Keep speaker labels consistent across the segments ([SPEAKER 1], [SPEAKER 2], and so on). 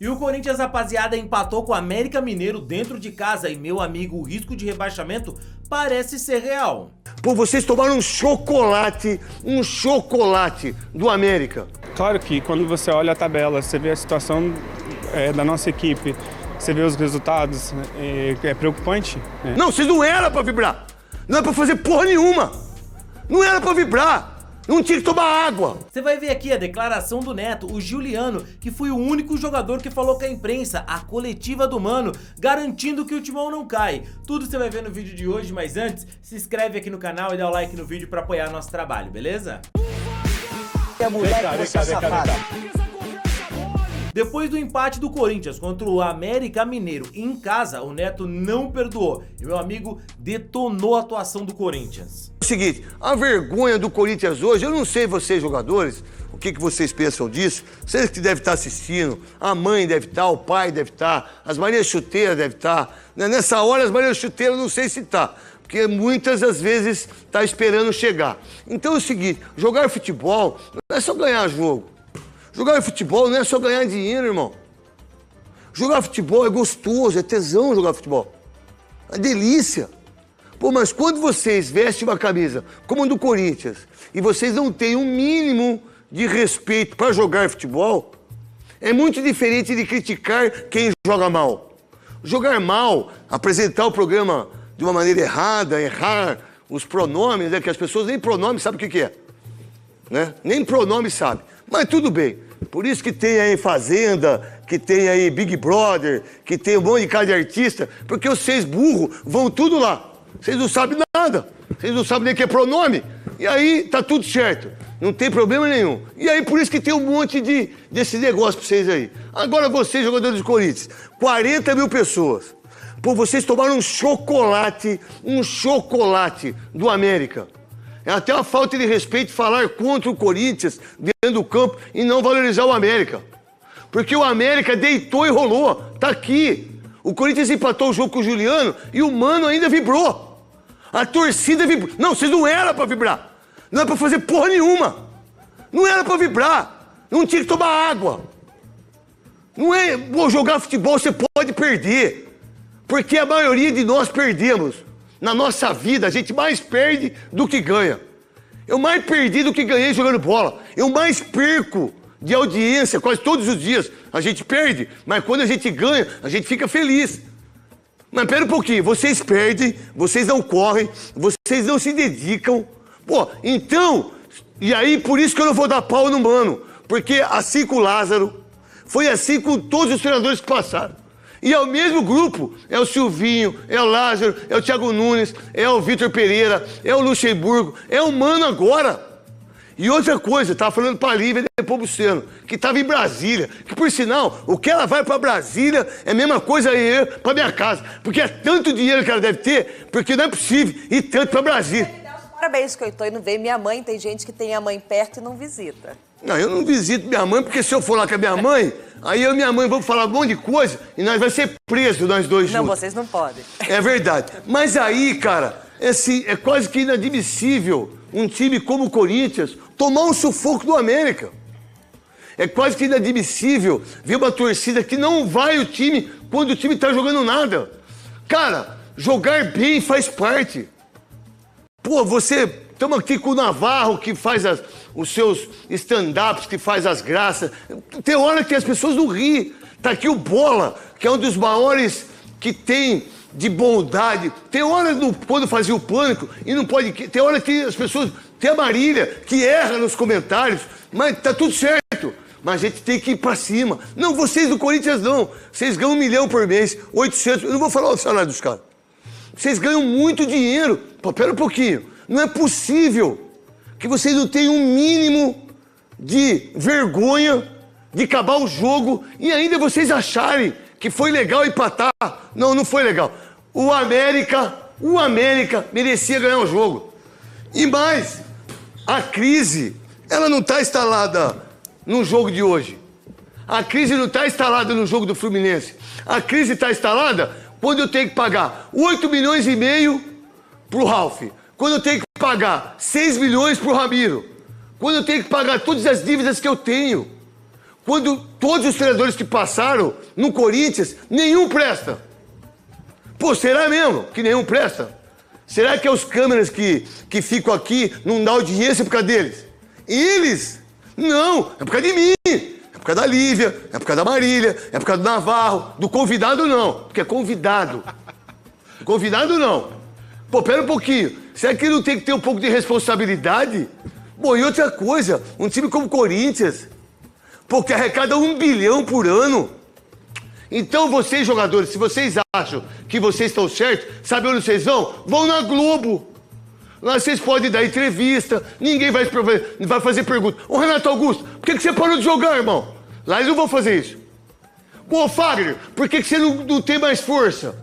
[SPEAKER 1] E o Corinthians, rapaziada, empatou com o América Mineiro dentro de casa e, meu amigo, o risco de rebaixamento parece ser real.
[SPEAKER 2] Pô, vocês tomaram um chocolate do América.
[SPEAKER 3] Claro que quando você olha a tabela, você vê a situação da nossa equipe, você vê os resultados, é preocupante. Né?
[SPEAKER 2] Não, vocês não eram pra vibrar. Não era pra fazer porra nenhuma. Não era pra vibrar. Não tinha que tomar água.
[SPEAKER 1] Você vai ver aqui a declaração do Neto, o Juliano, que foi o único jogador que falou com a imprensa, a coletiva do Mano, garantindo que o Timão não cai. Tudo você vai ver no vídeo de hoje, mas antes, se inscreve aqui no canal e dá o like no vídeo pra apoiar nosso trabalho, beleza? Depois do empate do Corinthians contra o América Mineiro em casa, o Neto não perdoou e, meu amigo, detonou a atuação do Corinthians.
[SPEAKER 2] É o seguinte, a vergonha do Corinthians hoje, eu não sei vocês jogadores, o que vocês pensam disso, vocês que devem estar assistindo, a mãe deve estar, o pai deve estar, as Marias Chuteiras devem estar, né? Nessa hora as Marias Chuteiras não sei se está, porque muitas das vezes está esperando chegar. Então é o seguinte, jogar futebol não é só ganhar jogo. Jogar futebol não é só ganhar dinheiro, irmão. Jogar futebol é gostoso, é tesão jogar futebol. É delícia. Pô, mas quando vocês vestem uma camisa como a do Corinthians e vocês não têm um mínimo de respeito para jogar futebol, é muito diferente de criticar quem joga mal. Jogar mal, apresentar o programa de uma maneira errada, errar os pronomes, né? Que as pessoas nem pronome sabem o que é. Né? Nem pronome sabe. Mas tudo bem. Por isso que tem aí Fazenda, que tem aí Big Brother, que tem um monte de cara de artista, porque vocês burros vão tudo lá. Vocês não sabem nada. Vocês não sabem nem o que é pronome. E aí tá tudo certo. Não tem problema nenhum. E aí por isso que tem um monte desse negócio pra vocês aí. Agora vocês, jogadores do Corinthians, 40 mil pessoas. Pô, vocês tomaram um chocolate do América. É até uma falta de respeito falar contra o Corinthians dentro do campo e não valorizar o América. Porque o América deitou e rolou. Tá aqui. O Corinthians empatou o jogo com o Juliano e o Mano ainda vibrou. A torcida vibrou. Não, vocês não eram pra vibrar. Não era pra fazer porra nenhuma. Não era pra vibrar. Não tinha que tomar água. Não é... Pô, jogar futebol você pode perder. Porque a maioria de nós perdemos. Na nossa vida, a gente mais perde do que ganha. Eu mais perdi do que ganhei jogando bola. Eu mais perco de audiência quase todos os dias. A gente perde, mas quando a gente ganha, a gente fica feliz. Mas pera um pouquinho, vocês perdem, vocês não correm, vocês não se dedicam. Pô, então, e aí por isso que eu não vou dar pau no Mano. Porque assim com o Lázaro, foi assim com todos os treinadores que passaram. E é o mesmo grupo, é o Silvinho, é o Lázaro, é o Thiago Nunes, é o Vitor Pereira, é o Luxemburgo, é o Mano agora. E outra coisa, eu tava falando pra Lívia e depois pro Luciano, que tava em Brasília, que por sinal, o que ela vai pra Brasília é a mesma coisa aí pra minha casa, porque é tanto dinheiro que ela deve ter, porque não é possível ir tanto pra Brasília.
[SPEAKER 4] Parabéns que eu tô indo ver minha mãe, tem gente que tem a mãe perto e não visita.
[SPEAKER 2] Não, eu não visito minha mãe, porque se eu for lá com a minha mãe, aí eu e minha mãe vamos falar um monte de coisa e nós vamos ser presos, nós dois juntos.
[SPEAKER 4] Não, vocês não podem.
[SPEAKER 2] É verdade. Mas aí, cara, é quase que inadmissível um time como o Corinthians tomar um sufoco do América. É quase que inadmissível ver uma torcida que não vai o time quando o time tá jogando nada. Cara, jogar bem faz parte. Pô, estamos aqui com o Navarro, que faz os seus stand-ups, que faz as graças. Tem hora que as pessoas não riem. Tá aqui o Bola, que é um dos maiores que tem de bondade. Tem hora quando fazia o Pânico e não pode... Tem hora que as pessoas... Tem a Marília, que erra nos comentários, mas tá tudo certo. Mas a gente tem que ir pra cima. Não, vocês do Corinthians não. Vocês ganham 1 milhão por mês, 800... Eu não vou falar o salário dos caras. Vocês ganham muito dinheiro. Pô, pera um pouquinho. Não é possível que vocês não tenham um mínimo de vergonha de acabar o jogo e ainda vocês acharem que foi legal empatar. Não, não foi legal. O América merecia ganhar o jogo. E mais, a crise, ela não está instalada no jogo de hoje. A crise não está instalada no jogo do Fluminense. A crise está instalada quando eu tenho que pagar 8 milhões e meio pro Ralf. Quando eu tenho que pagar 6 milhões pro Ramiro. Quando eu tenho que pagar todas as dívidas que eu tenho. Quando todos os treinadores que passaram no Corinthians, nenhum presta. Pô, será mesmo que nenhum presta? Será que é os câmeras que ficam aqui não dão audiência por causa deles? Eles? Não, é por causa de mim. É por causa da Lívia, é por causa da Marília, é por causa do Navarro. Do convidado não, porque é convidado. Convidado não. Pô, pera um pouquinho. Será que não tem que ter um pouco de responsabilidade? Bom, e outra coisa, um time como o Corinthians, pô, que arrecada 1 bilhão por ano. Então vocês, jogadores, se vocês acham que vocês estão certos, sabe onde vocês vão? Vão na Globo. Lá vocês podem dar entrevista, ninguém vai fazer pergunta. Ô, Renato Augusto, por que você parou de jogar, irmão? Lá eles não vão fazer isso. Pô, Fagner, por que você não tem mais força?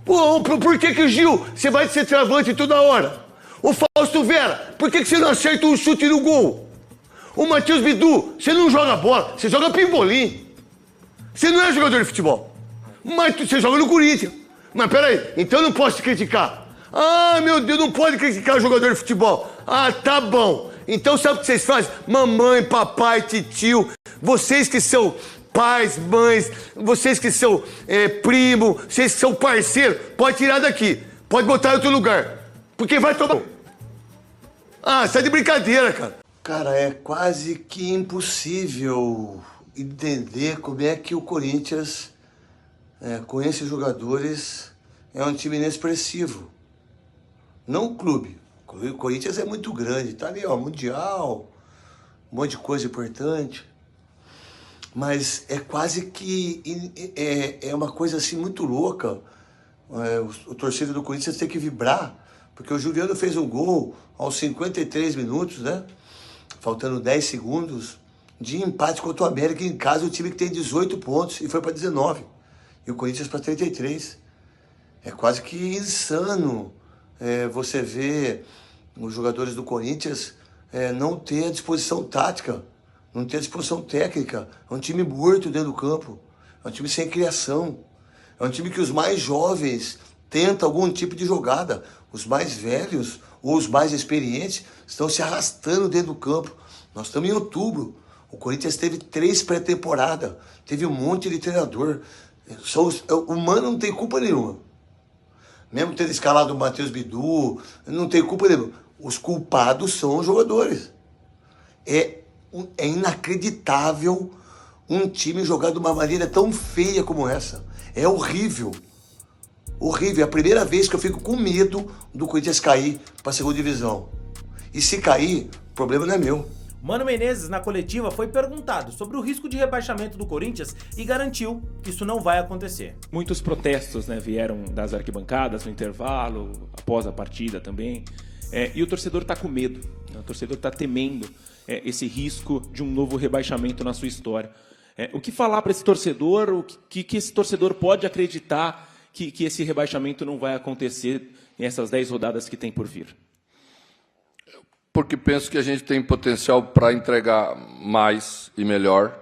[SPEAKER 2] Pô, por que o Gil, você vai ser travante toda hora? Ô, Fausto Vera, por que você não acerta um chute no gol? Ô, Matheus Bidu, você não joga bola, você joga pimbolim. Você não é jogador de futebol, mas você joga no Corinthians. Mas peraí, então eu não posso te criticar. Ah, meu Deus, não pode criticar o jogador de futebol. Ah, tá bom. Então sabe o que vocês fazem? Mamãe, papai, titio, vocês que são pais, mães, vocês que são primo, vocês que são parceiro, pode tirar daqui. Pode botar em outro lugar. Porque vai tomar... Ah, você tá de brincadeira, cara. Cara, é quase que impossível entender como é que o Corinthians, com esses jogadores, é um time inexpressivo. Não o clube. O Corinthians é muito grande, tá ali, ó, Mundial, um monte de coisa importante. Mas é quase que é uma coisa assim muito louca. O torcedor do Corinthians tem que vibrar, porque o Juliano fez um gol aos 53 minutos, né? Faltando 10 segundos, de empate contra o América em casa, o time que tem 18 pontos e foi para 19. E o Corinthians para 33. É quase que insano você ver os jogadores do Corinthians não ter a disposição tática, não ter a disposição técnica. É um time morto dentro do campo, é um time sem criação, é um time que os mais jovens tentam algum tipo de jogada, os mais velhos ou os mais experientes estão se arrastando dentro do campo. Nós estamos em outubro, o Corinthians teve 3 pré-temporadas, teve um monte de treinador. O Mano não tem culpa nenhuma. Mesmo tendo escalado o Matheus Bidu, não tem culpa nenhuma. Os culpados são os jogadores. É inacreditável um time jogar de uma maneira tão feia como essa. É horrível. Horrível. É a primeira vez que eu fico com medo do Corinthians cair para a segunda divisão. E se cair, o problema não é meu.
[SPEAKER 1] Mano Menezes, na coletiva, foi perguntado sobre o risco de rebaixamento do Corinthians e garantiu que isso não vai acontecer.
[SPEAKER 5] Muitos protestos, né, vieram das arquibancadas no intervalo, após a partida também. E o torcedor está com medo, né, o torcedor está temendo esse risco de um novo rebaixamento na sua história. O que falar para esse torcedor? O que esse torcedor pode acreditar que esse rebaixamento não vai acontecer nessas 10 rodadas que tem por vir?
[SPEAKER 6] Porque penso que a gente tem potencial para entregar mais e melhor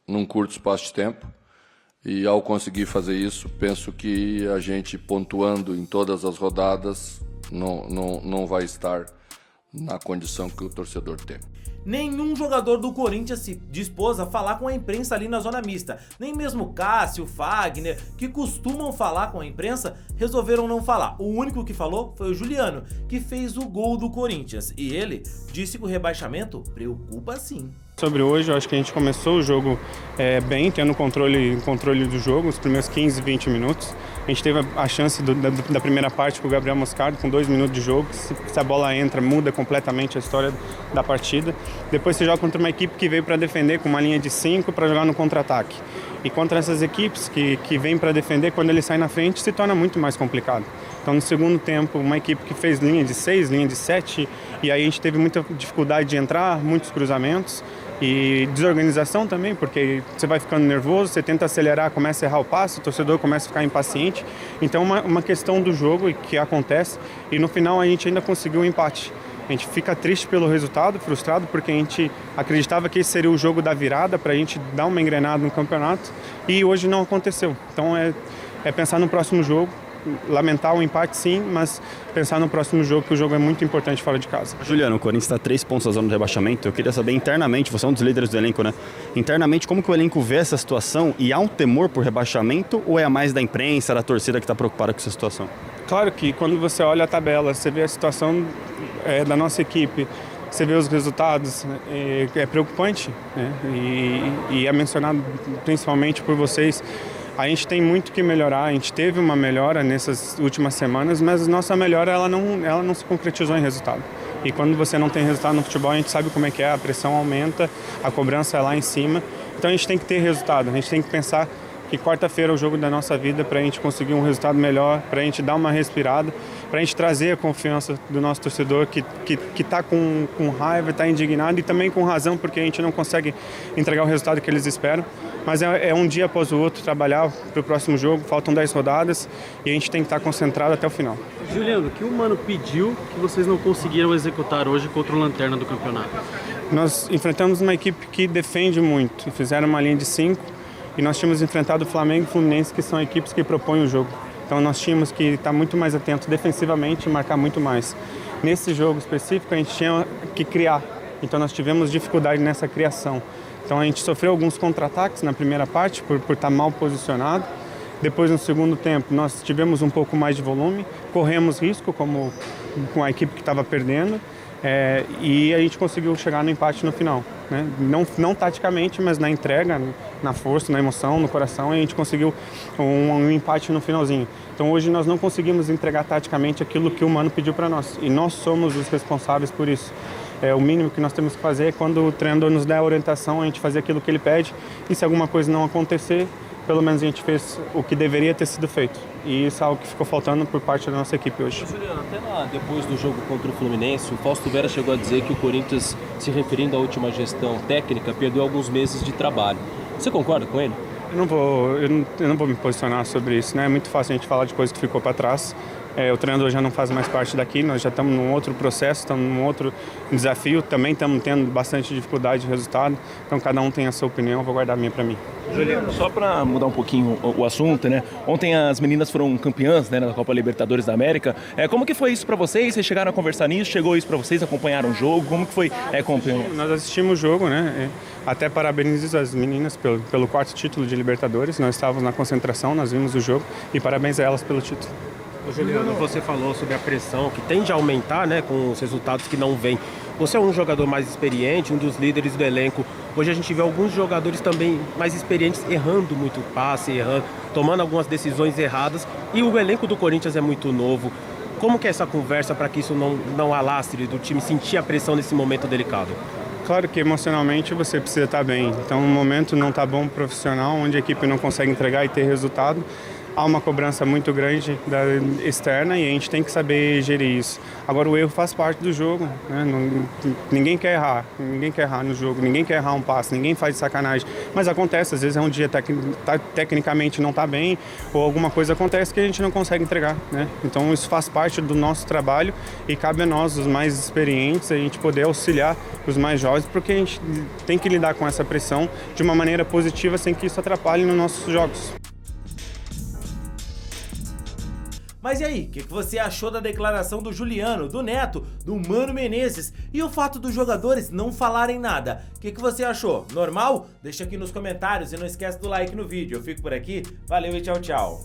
[SPEAKER 6] num curto espaço de tempo. E, ao conseguir fazer isso, penso que a gente, pontuando em todas as rodadas, não vai estar na condição que o torcedor tem.
[SPEAKER 1] Nenhum jogador do Corinthians se dispôs a falar com a imprensa ali na zona mista. Nem mesmo Cássio, Fagner, que costumam falar com a imprensa, resolveram não falar. O único que falou foi o Juliano, que fez o gol do Corinthians. E ele disse que o rebaixamento preocupa sim.
[SPEAKER 3] Sobre hoje, eu acho que a gente começou o jogo bem, tendo controle do jogo, os primeiros 15, 20 minutos. A gente teve a chance da primeira parte com o Gabriel Moscardo, com 2 minutos de jogo. Se a bola entra, muda completamente a história da partida. Depois você joga contra uma equipe que veio para defender com uma linha de 5 para jogar no contra-ataque. E contra essas equipes que vêm para defender, quando ele sai na frente, se torna muito mais complicado. Então, no segundo tempo, uma equipe que fez linha de 6, linha de 7, e aí a gente teve muita dificuldade de entrar, muitos cruzamentos. E desorganização também, porque você vai ficando nervoso, você tenta acelerar, começa a errar o passe, o torcedor começa a ficar impaciente. Então uma questão do jogo que acontece, e no final a gente ainda conseguiu um empate. A gente fica triste pelo resultado, frustrado, porque a gente acreditava que esse seria o jogo da virada para a gente dar uma engrenada no campeonato, e hoje não aconteceu. Então é pensar no próximo jogo, lamentar o empate sim, mas pensar no próximo jogo, que o jogo é muito importante fora de casa.
[SPEAKER 7] Juliano, o Corinthians está 3 pontos da zona de rebaixamento. Eu queria saber internamente, você é um dos líderes do elenco, né? Internamente, como que o elenco vê essa situação e há um temor por rebaixamento ou é a mais da imprensa, da torcida que está preocupada com essa situação?
[SPEAKER 3] Claro que quando você olha a tabela, você vê a situação da nossa equipe, você vê os resultados, é preocupante, né? E é mencionado principalmente por vocês. A gente tem muito que melhorar, a gente teve uma melhora nessas últimas semanas, mas nossa melhora ela não se concretizou em resultado. E quando você não tem resultado no futebol, a gente sabe como é que é, a pressão aumenta, a cobrança é lá em cima. Então a gente tem que ter resultado, a gente tem que pensar que quarta-feira é o jogo da nossa vida para a gente conseguir um resultado melhor, para a gente dar uma respirada, para a gente trazer a confiança do nosso torcedor que está com raiva, está indignado e também com razão, porque a gente não consegue entregar o resultado que eles esperam. Mas é um dia após o outro trabalhar para o próximo jogo, faltam 10 rodadas e a gente tem que estar concentrado até o final.
[SPEAKER 8] Juliano, o que o Mano pediu que vocês não conseguiram executar hoje contra o Lanterna do campeonato?
[SPEAKER 3] Nós enfrentamos uma equipe que defende muito, fizeram uma linha de 5 e nós tínhamos enfrentado o Flamengo e o Fluminense, que são equipes que propõem o jogo. Então nós tínhamos que estar muito mais atentos defensivamente e marcar muito mais. Nesse jogo específico a gente tinha que criar, então nós tivemos dificuldade nessa criação. Então a gente sofreu alguns contra-ataques na primeira parte por estar mal posicionado. Depois no segundo tempo nós tivemos um pouco mais de volume, corremos risco como com a equipe que estava perdendo. E a gente conseguiu chegar no empate no final, né? Não taticamente, mas na entrega, na força, na emoção, no coração, a gente conseguiu um empate no finalzinho. Então hoje nós não conseguimos entregar taticamente aquilo que o Mano pediu para nós e nós somos os responsáveis por isso. O mínimo que nós temos que fazer é quando o treinador nos der a orientação, a gente fazer aquilo que ele pede e se alguma coisa não acontecer, pelo menos a gente fez o que deveria ter sido feito. E isso é algo que ficou faltando por parte da nossa equipe hoje.
[SPEAKER 9] Juliano, até lá, depois do jogo contra o Fluminense, o Fausto Vera chegou a dizer que o Corinthians, se referindo à última gestão técnica, perdeu alguns meses de trabalho. Você concorda com ele?
[SPEAKER 3] Eu não vou me posicionar sobre isso, né? É muito fácil a gente falar de coisa que ficou para trás. O treinador já não faz mais parte daqui, nós já estamos num outro processo, estamos num outro desafio, também estamos tendo bastante dificuldade de resultado, então cada um tem a sua opinião, eu vou guardar a minha para mim.
[SPEAKER 5] Juliano, só para mudar um pouquinho o assunto, né? Ontem as meninas foram campeãs, né, na Copa Libertadores da América. Como que foi isso para vocês? Vocês chegaram a conversar nisso? Chegou isso para vocês? Acompanharam o jogo? Como que foi?
[SPEAKER 3] Nós assistimos o jogo, né? Até parabenizo as meninas pelo 4º título de Libertadores. Nós estávamos na concentração, nós vimos o jogo e parabéns a elas pelo título.
[SPEAKER 8] Juliano, você falou sobre a pressão que tende a aumentar, né, com os resultados que não vêm. Você é um jogador mais experiente, um dos líderes do elenco. Hoje a gente vê alguns jogadores também mais experientes errando muito passe, tomando algumas decisões erradas. E o elenco do Corinthians é muito novo. Como que é essa conversa para que isso não alastre do time sentir a pressão nesse momento delicado?
[SPEAKER 3] Claro que emocionalmente você precisa estar bem. Então, no momento não está bom profissional, onde a equipe não consegue entregar e ter resultado. Há uma cobrança muito grande externa e a gente tem que saber gerir isso. Agora, o erro faz parte do jogo, né? Ninguém quer errar no jogo, ninguém quer errar um passe, ninguém faz de sacanagem. Mas acontece, às vezes é um dia tecnicamente não está bem ou alguma coisa acontece que a gente não consegue entregar, né? Então, isso faz parte do nosso trabalho e cabe a nós, os mais experientes, a gente poder auxiliar os mais jovens, porque a gente tem que lidar com essa pressão de uma maneira positiva sem que isso atrapalhe nos nossos jogos.
[SPEAKER 1] Mas e aí, o que você achou da declaração do Juliano, do Neto, do Mano Menezes e o fato dos jogadores não falarem nada? O que você achou? Normal? Deixa aqui nos comentários e não esquece do like no vídeo. Eu fico por aqui, valeu e tchau, tchau.